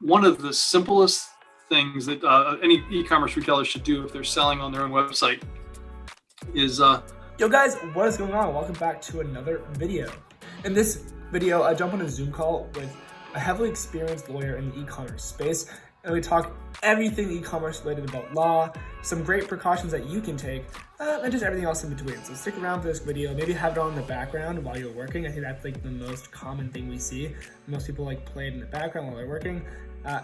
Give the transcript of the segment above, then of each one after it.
one of the simplest things that any e-commerce retailer should do if they're selling on their own website is Yo guys, what is going on? Welcome back to another video. In this video, I jump on a Zoom call with a heavily experienced lawyer in the e-commerce space, and we talk everything e-commerce related about law, some great precautions that you can take, and just everything else in between. So stick around for this video. Maybe have it on in the background while you're working. I think that's like the most common thing we see. Most people like play it in the background while they're working.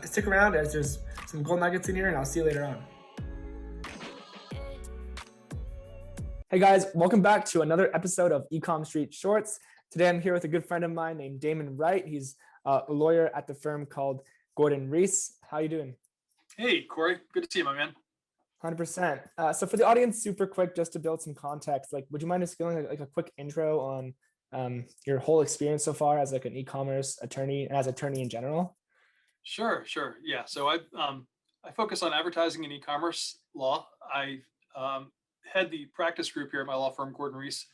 Stick around as there's some gold nuggets in here, and I'll see you later on. Hey guys, welcome back to another episode of Ecom Street Shorts. Today I'm here with a good friend of mine named Damon Wright. He's a lawyer at the firm called Gordon Reese. How you doing? Hey, Corey. Good to see you, my man. 100%. So for the audience, super quick, just to build some context, would you mind just giving like a quick intro on your whole experience so far as like an e-commerce attorney and as attorney in general? Sure. Yeah. So I focus on advertising and e-commerce law. I head the practice group here at my law firm, Gordon Reese,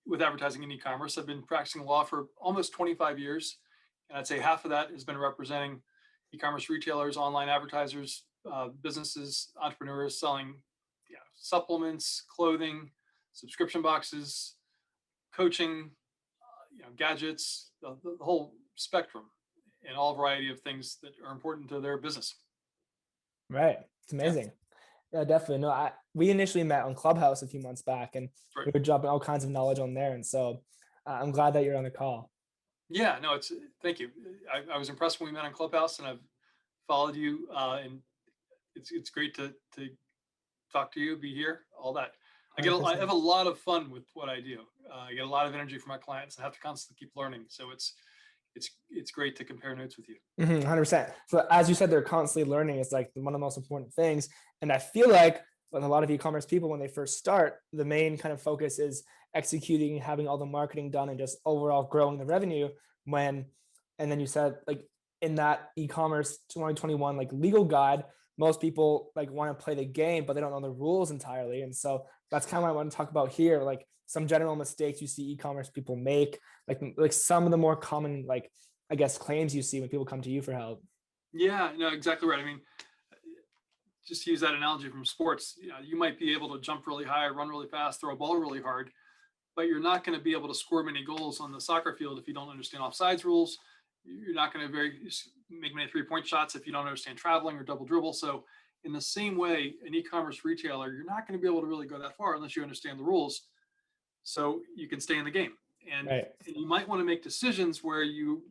with advertising and e-commerce. I've been practicing law for almost 25 years, and I'd say half of that has been representing e-commerce retailers, online advertisers, businesses, entrepreneurs selling supplements, clothing, subscription boxes, coaching, gadgets, the whole spectrum, and all variety of things that are important to their business. Right. It's amazing. Yeah, definitely. No, we initially met on Clubhouse a few months back, and we were dropping all kinds of knowledge on there. And so I'm glad that you're on the call. Yeah, no, thank you. I was impressed when we met on Clubhouse, and I've followed you, and it's great to talk to you, be here, all that. I have a lot of fun with what I do. I get a lot of energy from my clients. I have to constantly keep learning. So it's great to compare notes with you. 100%. So as you said, they're constantly learning. It's like one of the most important things. And I feel like with a lot of e-commerce people, when they first start, the main kind of focus is executing, having all the marketing done, and just overall growing the revenue. And then you said like in that e-commerce 2021 like legal guide, most people like want to play the game, but they don't know the rules entirely. And so that's kind of what I want to talk about here. Like some general mistakes you see e-commerce people make, like some of the more common, like, I guess, claims you see when people come to you for help. Yeah, no, exactly right. I mean, just to use that analogy from sports, you might be able to jump really high, run really fast, throw a ball really hard, but you're not going to be able to score many goals on the soccer field if you don't understand offsides rules. You're not going to make many 3-point shots if you don't understand traveling or double dribble. So in the same way, an e-commerce retailer, you're not going to be able to really go that far unless you understand the rules, so you can stay in the game. And you might want to make decisions where you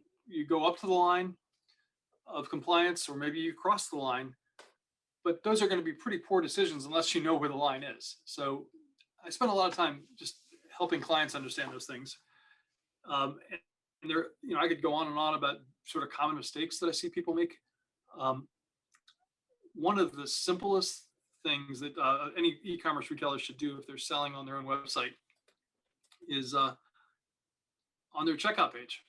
go up to the line of compliance, or maybe you cross the line, but those are going to be pretty poor decisions unless you know where the line is. So I spend a lot of time just helping clients understand those things. And there, I could go on and on about sort of common mistakes that I see people make. One of the simplest things that any e-commerce retailer should do if they're selling on their own website is on their checkout page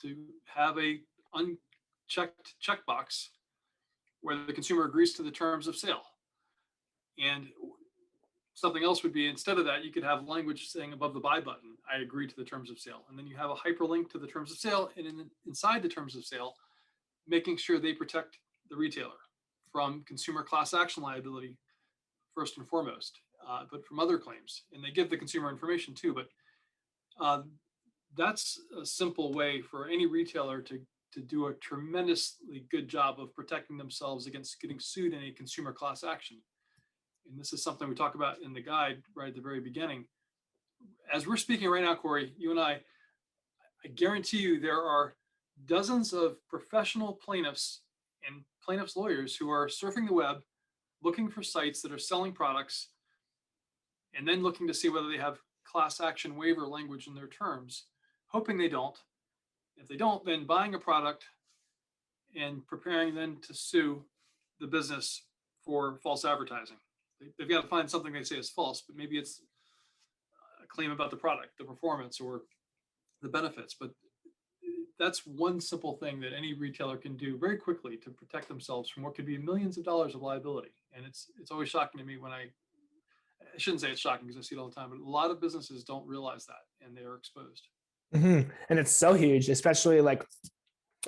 to have a unchecked checkbox where the consumer agrees to the terms of sale. And something else would be, instead of that, you could have language saying above the buy button, I agree to the terms of sale. And then you have a hyperlink to the terms of sale, and inside the terms of sale, making sure they protect the retailer from consumer class action liability first and foremost, but from other claims. And they give the consumer information too, but that's a simple way for any retailer to do a tremendously good job of protecting themselves against getting sued in a consumer class action. And this is something we talk about in the guide right at the very beginning. As we're speaking right now, Corey, you and I guarantee you there are dozens of professional plaintiffs and plaintiffs' lawyers who are surfing the web, looking for sites that are selling products, and then looking to see whether they have class action waiver language in their terms, hoping they don't. If they don't, then buying a product and preparing then to sue the business for false advertising. They've got to find something they say is false, but maybe it's a claim about the product, the performance, or the benefits. But that's one simple thing that any retailer can do very quickly to protect themselves from what could be millions of dollars of liability. And it's always shocking to me when I shouldn't say it's shocking because I see it all the time, but a lot of businesses don't realize that and they are exposed. Mm-hmm. And it's so huge, especially like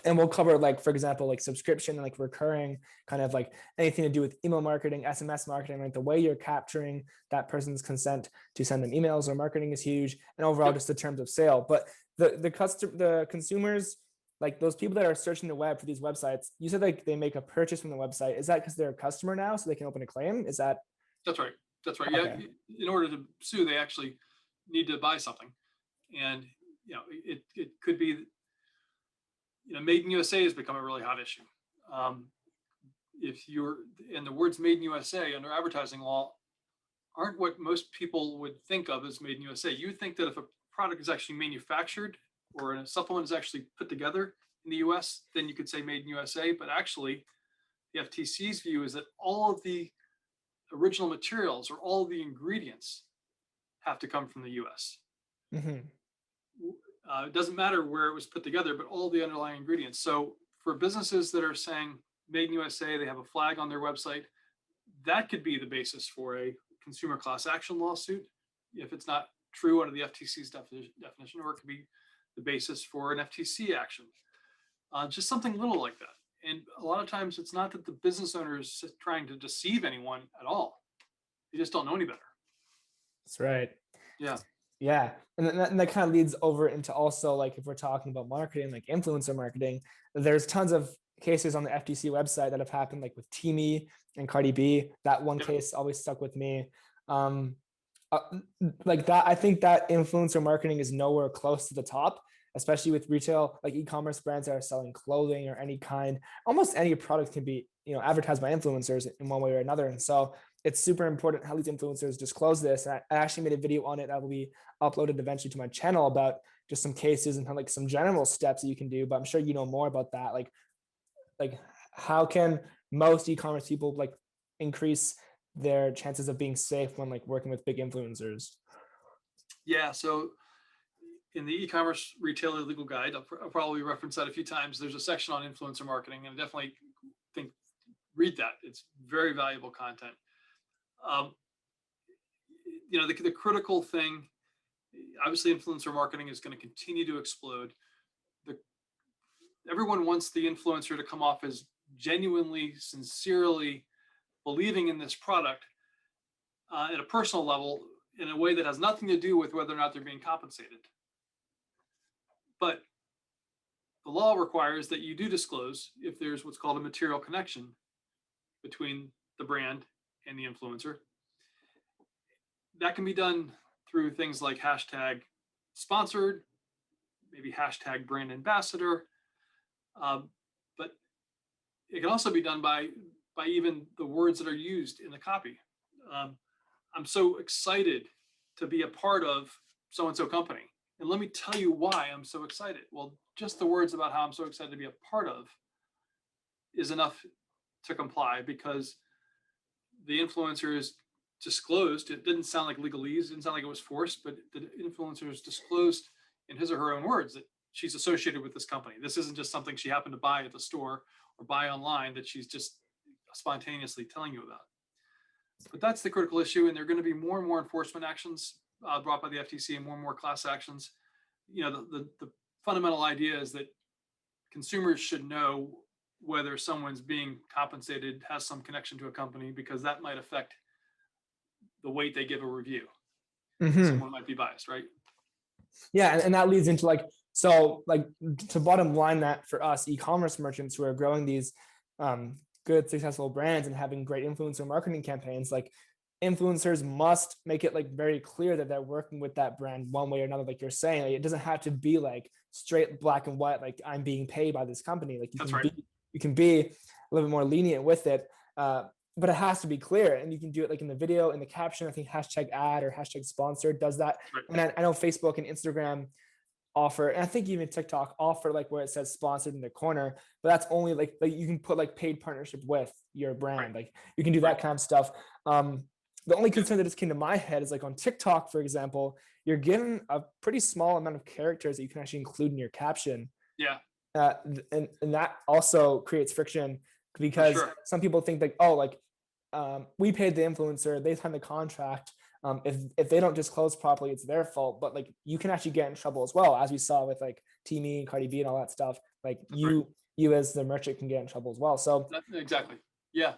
And we'll cover, like, for example, like subscription and like recurring, kind of like anything to do with email marketing, SMS marketing, like the way you're capturing that person's consent to send them emails or marketing is huge. And overall, just the terms of sale. But the consumers, like those people that are searching the web for these websites, you said like they make a purchase from the website. Is that because they're a customer now, so they can open a claim? Is that? That's right. That's right. Okay. Yeah. In order to sue, they actually need to buy something, and it could be, made in USA has become a really hot issue. If you're, and the words "made in USA" under advertising law aren't what most people would think of as made in USA. You would think that if a product is actually manufactured or a supplement is actually put together in the US, then you could say made in USA. But actually, the FTC's view is that all of the original materials or all of the ingredients have to come from the US. Mm-hmm. It doesn't matter where it was put together, but all the underlying ingredients. So for businesses that are saying made in USA, they have a flag on their website, that could be the basis for a consumer class action lawsuit if it's not true under the FTC's definition, or it could be the basis for an FTC action. Just something little like that. And a lot of times it's not that the business owner is trying to deceive anyone at all. They just don't know any better. That's right. Yeah. Yeah. And that kind of leads over into also, like, if we're talking about marketing, like influencer marketing, there's tons of cases on the FTC website that have happened, like with Teamy and Cardi B. That one case always stuck with me. Like that, I think that influencer marketing is nowhere close to the top, especially with retail, like e-commerce brands that are selling clothing or any kind, almost any product can be, advertised by influencers in one way or another. And so it's super important how these influencers disclose this. And I actually made a video on it that will be uploaded eventually to my channel about just some cases and like some general steps that you can do. But I'm sure you know more about that. Like how can most e-commerce people like increase their chances of being safe when like working with big influencers? Yeah. So in the e-commerce retailer legal guide, I'll probably reference that a few times. There's a section on influencer marketing, and I definitely think read that. It's very valuable content. The critical thing, obviously, influencer marketing is going to continue to explode. Everyone wants the influencer to come off as genuinely, sincerely believing in this product at a personal level in a way that has nothing to do with whether or not they're being compensated. But the law requires that you do disclose if there's what's called a material connection between the brand and the influencer. That can be done through things like hashtag sponsored, maybe hashtag brand ambassador. But it can also be done by even the words that are used in the copy. I'm so excited to be a part of so-and-so company. And let me tell you why I'm so excited. Well, just the words about how I'm so excited to be a part of is enough to comply, because the influencer is disclosed. It didn't sound like legalese. It didn't sound like it was forced, but the influencer is disclosed in his or her own words that she's associated with this company. This isn't just something she happened to buy at the store or buy online that she's just spontaneously telling you about. But that's the critical issue. And there are going to be more and more enforcement actions brought by the FTC and more class actions. The fundamental idea is that consumers should know whether someone's being compensated, has some connection to a company, because that might affect the weight they give a review. Mm-hmm. Someone might be biased, right? Yeah, and that leads into to bottom line that for us e-commerce merchants who are growing these good, successful brands and having great influencer marketing campaigns, like influencers must make it like very clear that they're working with that brand one way or another. Like you're saying, like, it doesn't have to be like straight black and white, like I'm being paid by this company. Like you can be a little bit more lenient with it, but it has to be clear. And you can do it like in the video, in the caption. I think hashtag ad or hashtag sponsored does that. Right. And I know Facebook and Instagram offer, and I think even TikTok offer like where it says sponsored in the corner, but that's only like you can put like paid partnership with your brand. Right. Like you can do that kind of stuff. The only concern that just came to my head is like on TikTok, for example, you're given a pretty small amount of characters that you can actually include in your caption. Yeah. And that also creates friction, because some people think like, oh, like we paid the influencer, they signed the contract. If they don't disclose properly, it's their fault. But like you can actually get in trouble as well, as we saw with like Teamy, Cardi B, and all that stuff. like Right. you as the merchant can get in trouble as well. So Exactly. Yeah.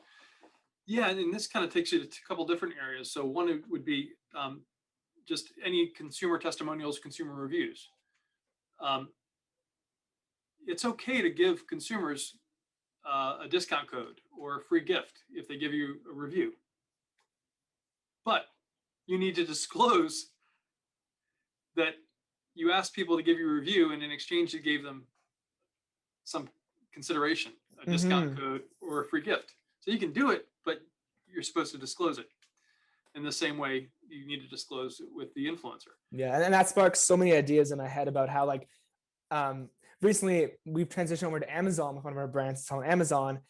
Yeah. And this kind of takes you to a couple different areas. So one would be just any consumer testimonials, consumer reviews. Um, it's okay to give consumers a discount code or a free gift if they give you a review. But you need to disclose that you asked people to give you a review, and in exchange, you gave them some consideration, a discount code or a free gift. So you can do it, but you're supposed to disclose it. In the same way, you need to disclose it with the influencer. yeah, and that sparks so many ideas in my head about how like recently we've transitioned over to Amazon with one of our brands. It's on Amazon.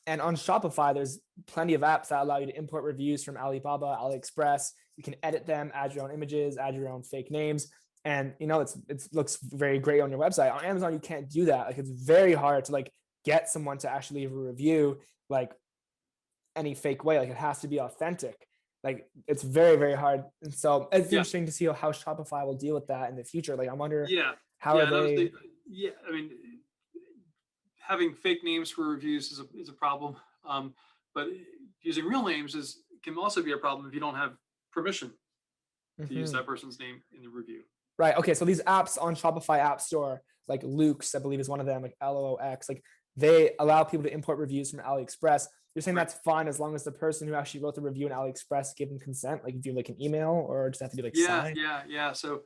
And on Shopify, there's plenty of apps that allow you to import reviews from Alibaba, AliExpress. You can edit them, add your own images, add your own fake names. And, you know, it looks very great on your website. On Amazon, you can't do that. Like, it's very hard to like get someone to actually leave a review, like any fake way. Like, it has to be authentic. Like, it's very, very hard. And so it's interesting to see how Shopify will deal with that in the future. Like, I wonder how are they? I mean, having fake names for reviews is a problem. But using real names can also be a problem if you don't have permission to use that person's name in the review. Right. Okay. So these apps on Shopify App Store, like Luke's, I believe is one of them, like LOOX, like they allow people to import reviews from AliExpress. You're saying that's fine as long as the person who actually wrote the review in AliExpress gave them consent, like do like an email or does it have to be like signed? Yeah. So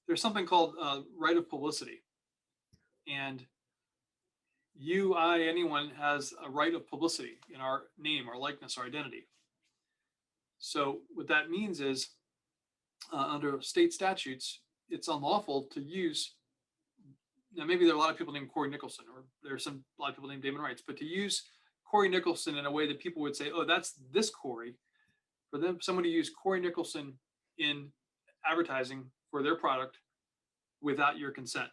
there's something called right of publicity, and anyone has a right of publicity in our name, our likeness, our identity. So what that means is under state statutes, it's unlawful to use. Now, maybe there are a lot of people named Corey Nicholson, or there's a lot of people named Damon Wrights, but to use Corey Nicholson in a way that people would say, oh, that's this Corey, for someone to use Corey Nicholson in advertising for their product without your consent.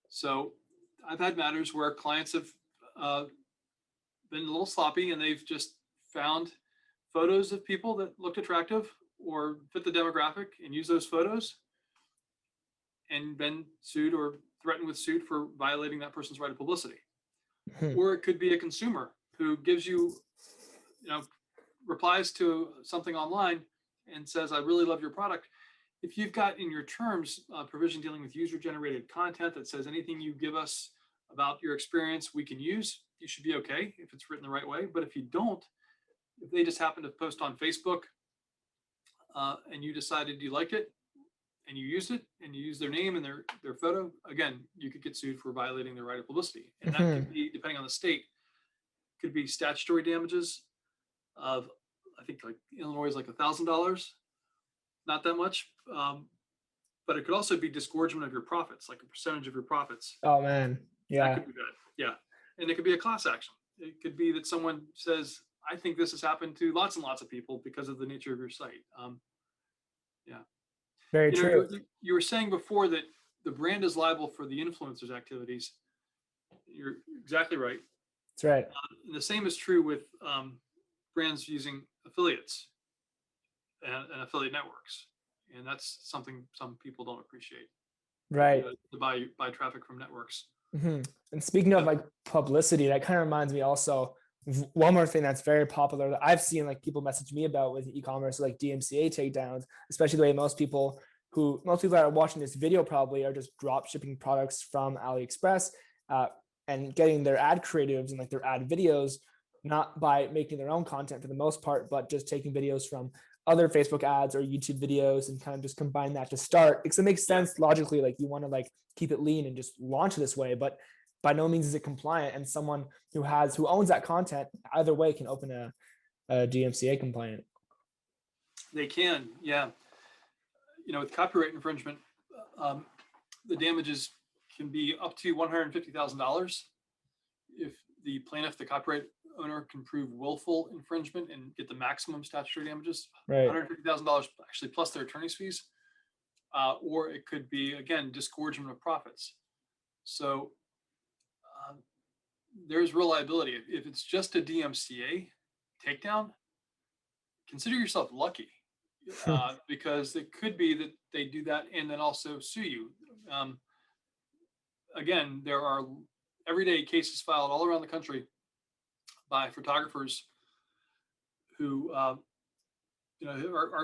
So I've had matters where clients have been a little sloppy, and they've just found photos of people that looked attractive or fit the demographic and use those photos and been sued or threatened with suit for violating that person's right of publicity. Or it could be a consumer who gives you, replies to something online and says, I really love your product. If you've got in your terms provision dealing with user-generated content that says anything you give us about your experience we can use, you should be okay if it's written the right way. But if you don't, if they just happen to post on Facebook and you decided you liked it and you used it and you use their name and their photo, again, you could get sued for violating their right of publicity. And that could be, depending on the state, could be statutory damages of, I think like Illinois is like $1,000, not that much. But it could also be disgorgement of your profits, like a percentage of your profits. Oh man. Yeah. That could be bad. Yeah. And it could be a class action. It could be that someone says, I think this has happened to lots and lots of people because of the nature of your site. Very true. You were saying before that the brand is liable for the influencer's activities. You're exactly right. That's right. And the same is true with brands using affiliates and affiliate networks. And that's something some people don't appreciate. Right. To buy traffic from networks. And speaking of like publicity, that kind of reminds me also of one more thing that's very popular that I've seen like people message me about with e-commerce, like DMCA takedowns, especially the way most people that are watching this video probably are just drop shipping products from AliExpress and getting their ad creatives and like their ad videos, not by making their own content for the most part, but just taking videos from other Facebook ads or YouTube videos and kind of just combine that to start, because it makes sense logically, like you want to like keep it lean and just launch this way, but by no means is it compliant. And someone who owns that content either way can open a DMCA complaint. They can, yeah. With copyright infringement, the damages can be up to $150,000 if the plaintiff, the copyright owner, can prove willful infringement and get the maximum statutory damages. Right. $150,000 actually plus their attorney's fees, or it could be again disgorgement of profits. So there's real liability. If it's just a DMCA takedown, consider yourself lucky. because it could be that they do that and then also sue you. Again, there are everyday cases filed all around the country by photographers who are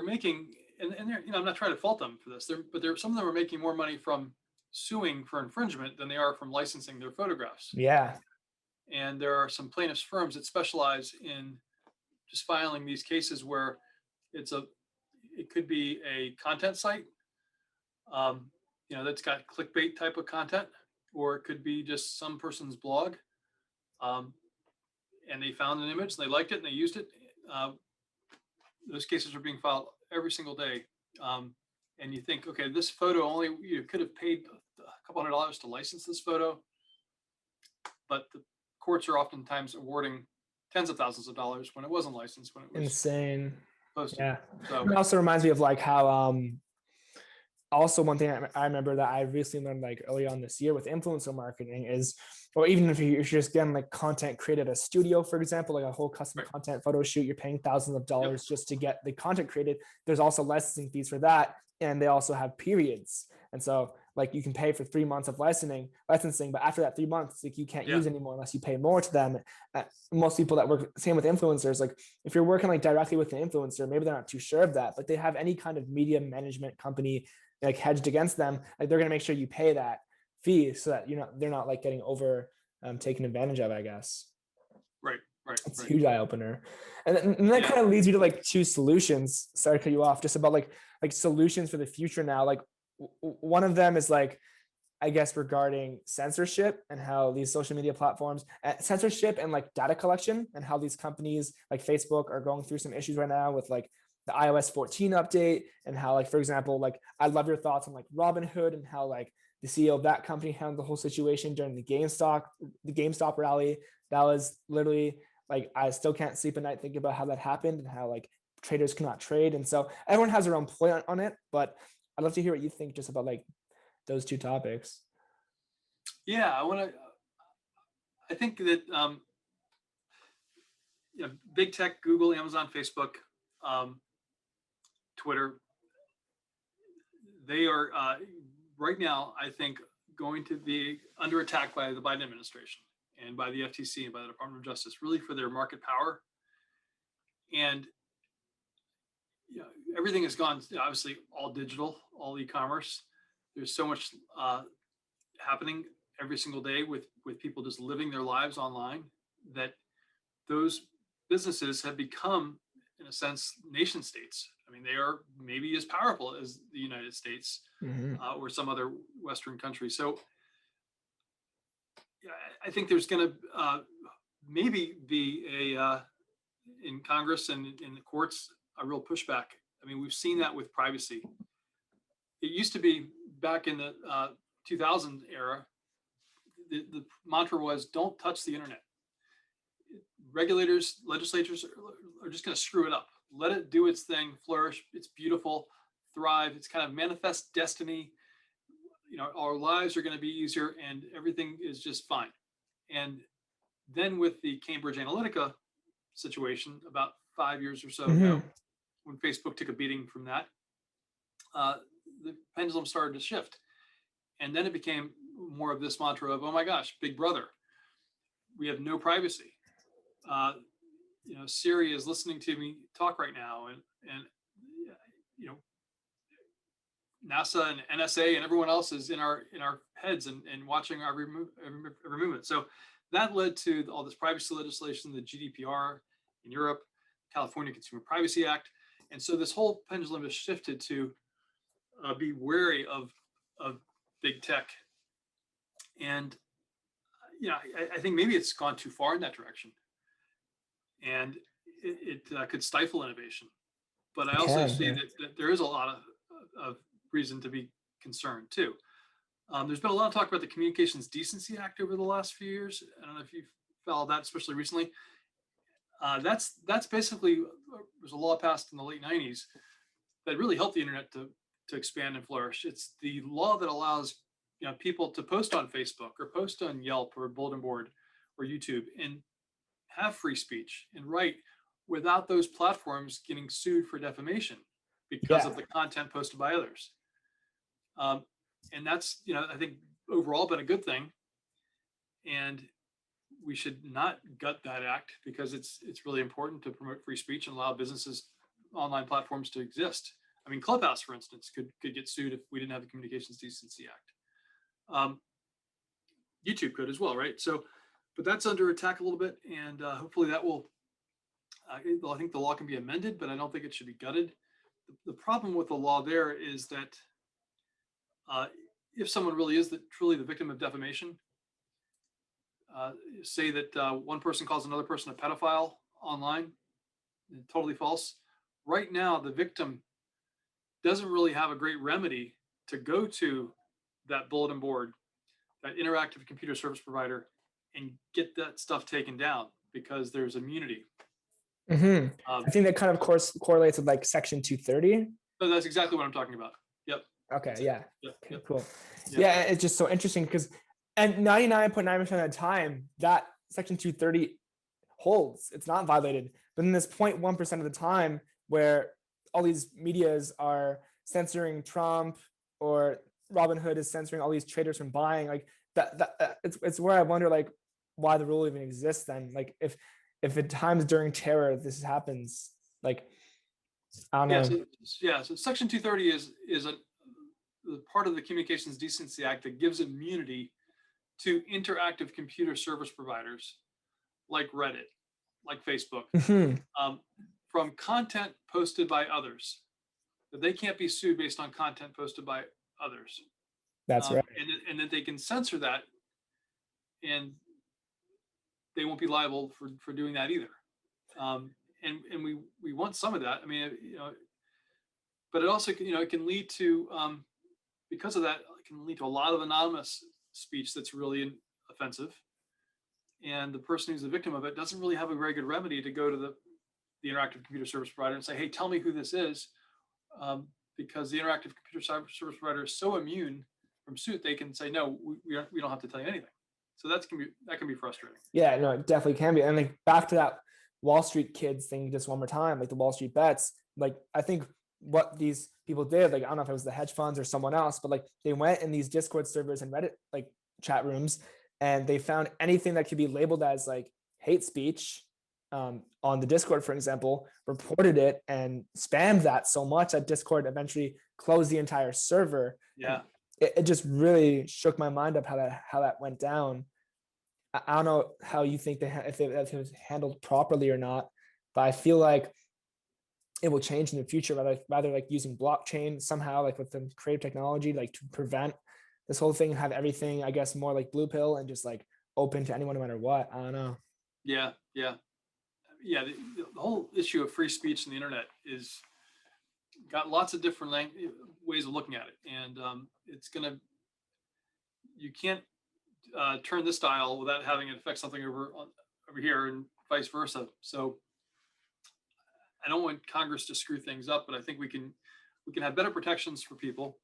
making, and they're, I'm not trying to fault them for this, but some of them are making more money from suing for infringement than they are from licensing their photographs. Yeah. And there are some plaintiffs firms that specialize in just filing these cases where it could be a content site, that's got clickbait type of content, or it could be just some person's blog, and they found an image, and they liked it, and they used it. Those cases are being filed every single day. And you think, okay, this photo only, you could have paid a couple $100 to license this photo, but the courts are oftentimes awarding tens of thousands of dollars when it wasn't licensed, when it was Insane. posted. Yeah. So It also reminds me of like how also one thing I remember that I recently learned like early on this year with influencer marketing is, or even if you're just getting like content created at a studio, for example, like a whole custom Right. content photo shoot, you're paying thousands of dollars just to get the content created. There's also licensing fees for that. And they also have periods. And so like you can pay for 3 months of licensing, but after that 3 months, like you can't use anymore unless you pay more to them. Most people that work, same with influencers, like if you're working like directly with an influencer, maybe they're not too sure of that, but they have any kind of media management company like hedged against them, like they're going to make sure you pay that fee so that they're not like getting over taken advantage of, I guess. Right. It's a huge eye opener. And that kind of leads me to like two solutions. Sorry to cut you off, just about like solutions for the future now. Like one of them is like, I guess, regarding censorship and how these social media platforms, censorship and like data collection, and how these companies like Facebook are going through some issues right now with like the iOS 14 update, and how like, for example, like I love your thoughts on like Robinhood and how like the CEO of that company handled the whole situation during the GameStop rally. That was literally like, I still can't sleep at night thinking about how that happened and how like traders cannot trade. And so everyone has their own point on it, but I'd love to hear what you think just about like those two topics. Yeah, I think that big tech, Google, Amazon, Facebook, Twitter, they are right now, I think, going to be under attack by the Biden administration and by the FTC and by the Department of Justice, really for their market power. And everything has gone, obviously, all digital, all e-commerce. There's so much happening every single day with people just living their lives online, that those businesses have become, in a sense, nation states. I mean, they are maybe as powerful as the United States or some other Western country. So I think there's going to maybe be in Congress and in the courts, a real pushback. I mean, we've seen that with privacy. It used to be back in the 2000 era, the mantra was, don't touch the internet. Regulators, legislatures are just going to screw it up. Let it do its thing, flourish. It's beautiful, thrive. It's kind of manifest destiny. Our lives are going to be easier and everything is just fine. And then with the Cambridge Analytica situation about 5 years or so ago, when Facebook took a beating from that, the pendulum started to shift. And then it became more of this mantra of, oh my gosh, big brother, we have no privacy. Siri is listening to me talk right now, and NASA and NSA and everyone else is in our heads and watching our every movement. So that led to all this privacy legislation, the GDPR in Europe, California Consumer Privacy Act, and so this whole pendulum has shifted to be wary of big tech. And I think maybe it's gone too far in that direction, and it could stifle innovation. But I also see that there is a lot of reason to be concerned too. There's been a lot of talk about the Communications Decency Act over the last few years. I don't know if you've followed that, especially recently. That's basically, was a law passed in the late 90s that really helped the internet to expand and flourish. It's the law that allows people to post on Facebook or post on Yelp or Bulletin Board or YouTube and have free speech and write without those platforms getting sued for defamation. because of the content posted by others. And that's, I think overall been a good thing. And we should not gut that act, because it's really important to promote free speech and allow businesses, online platforms to exist. I mean, Clubhouse, for instance, could get sued if we didn't have the Communications Decency Act. YouTube could as well, right? So, but that's under attack a little bit, and hopefully that will, I think the law can be amended, but I don't think it should be gutted. The problem with the law there is that if someone really is truly the victim of defamation, say that one person calls another person a pedophile online, totally false. Right now, the victim doesn't really have a great remedy to go to that bulletin board, that interactive computer service provider, and get that stuff taken down, because there's immunity. I think that kind of correlates with like Section 230. So that's exactly what I'm talking about. Yep. Okay. Yeah. Yep. Cool. Yep. Yeah. It's just so interesting because, and 99.9% of the time that Section 230 holds, it's not violated. But in this 0.1% of the time where all these medias are censoring Trump, or Robinhood is censoring all these traders from buying, like that it's where I wonder like why the rule even exists then. Like if at times during terror this happens, like I don't know. So Section 230 is a part of the Communications Decency Act that gives immunity to interactive computer service providers like Reddit, like Facebook, from content posted by others. That they can't be sued based on content posted by others. That's right. And that they can censor that, and they won't be liable for doing that either. And we want some of that. I mean, but it also, it can lead to, because of that, it can lead to a lot of anonymous speech that's really offensive. And the person who's the victim of it doesn't really have a very good remedy to go to the interactive computer service provider and say, hey, tell me who this is. Because the interactive computer service provider is so immune from suit, they can say, no, we don't have to tell you anything. So that can be frustrating. Yeah, no, it definitely can be. And like back to that Wall Street kids thing just one more time, like the Wall Street bets, like I think what these people did, like I don't know if it was the hedge funds or someone else, but like they went in these Discord servers and Reddit like chat rooms, and they found anything that could be labeled as like hate speech on the Discord, for example, reported it and spammed that so much that Discord eventually closed the entire server. Yeah. It just really shook my mind up how that went down. I don't know how you think if it was handled properly or not, but I feel like it will change in the future, rather like using blockchain somehow, like with the creative technology, like to prevent this whole thing, have everything, I guess, more like blue pill and just like open to anyone no matter what. I don't know. Yeah. The whole issue of free speech on the internet is got lots of different ways of looking at it, and you can't turn this dial without having it affect something over here, and vice versa. So I don't want Congress to screw things up, but I think we can have better protections for people,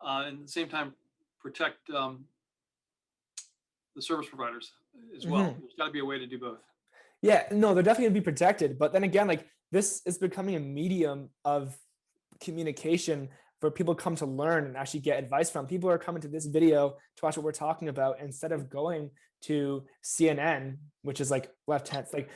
and at the same time protect the service providers as well. There's got to be a way to do both. Yeah, no, they're definitely gonna be protected. But then again, like this is becoming a medium of communication for people to come to learn and actually get advice from. People are coming to this video to watch what we're talking about instead of going to CNN, which is like left hand. Like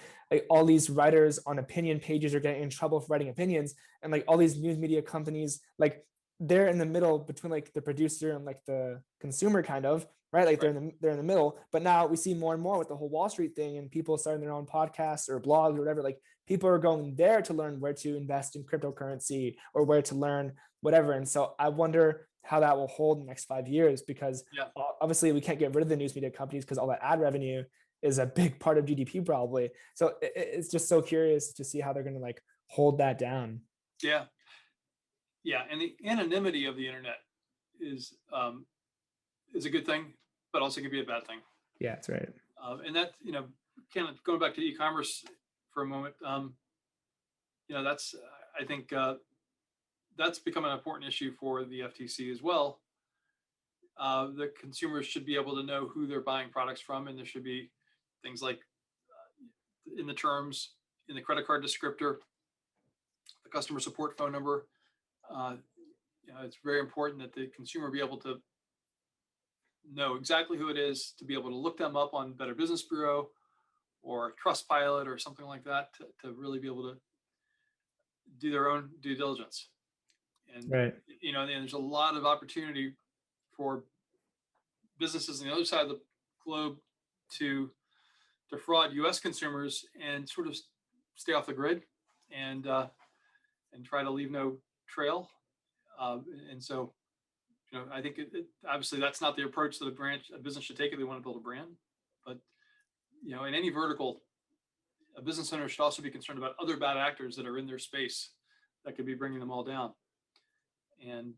all these writers on opinion pages are getting in trouble for writing opinions, and like all these news media companies, like they're in the middle between like the producer and like the consumer, kind of, right? Like they're in the middle. But now we see more and more with the whole Wall Street thing and people starting their own podcasts or blogs or whatever. Like people are going there to learn where to invest in cryptocurrency or where to learn whatever. And so I wonder how that will hold in the next 5 years, because obviously we can't get rid of the news media companies because all that ad revenue is a big part of GDP probably. So it's just so curious to see how they're going to like hold that down. Yeah, and the anonymity of the internet is a good thing, but also can be a bad thing. Yeah, that's right. And that, kind of going back to e-commerce for a moment, that's I think that's become an important issue for the FTC as well. The consumers should be able to know who they're buying products from, and there should be things like in the terms, in the credit card descriptor, the customer support phone number. It's very important that the consumer be able to know exactly who it is, to be able to look them up on Better Business Bureau or Trustpilot or something like that, to really be able to do their own due diligence. And, Right. and there's a lot of opportunity for businesses on the other side of the globe to defraud U.S. consumers and sort of stay off the grid and try to leave no trail. And so, I think obviously that's not the approach that a business should take if they want to build a brand. But in any vertical, a business owner should also be concerned about other bad actors that are in their space that could be bringing them all down. And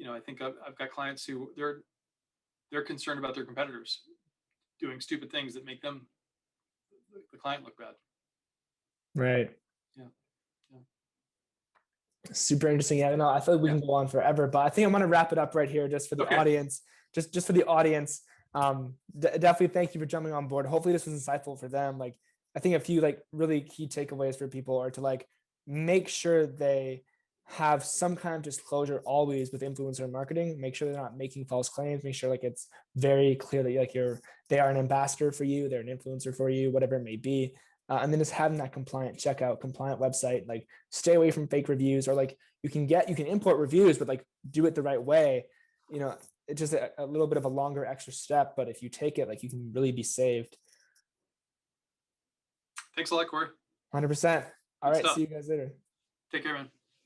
I think I've got clients who they're concerned about their competitors doing stupid things that make the client look bad. Right. Yeah. Super interesting. Yeah, no, I feel like we can go on forever, but I think I'm going to wrap it up right here just for the audience. Just for the audience. Definitely thank you for jumping on board. Hopefully this was insightful for them. Like, I think a few really key takeaways for people are to make sure they have some kind of disclosure always with influencer marketing. Make sure they're not making false claims. Make sure it's very clear that they are an ambassador for you, they're an influencer for you, whatever it may be. And then just having that compliant checkout, compliant website, stay away from fake reviews, or you can import reviews, but do it the right way. It's just a little bit of a longer extra step, but if you take it, you can really be saved. Thanks a lot, Corey. 100%. All right. Stuff. See you guys later. Take care, man.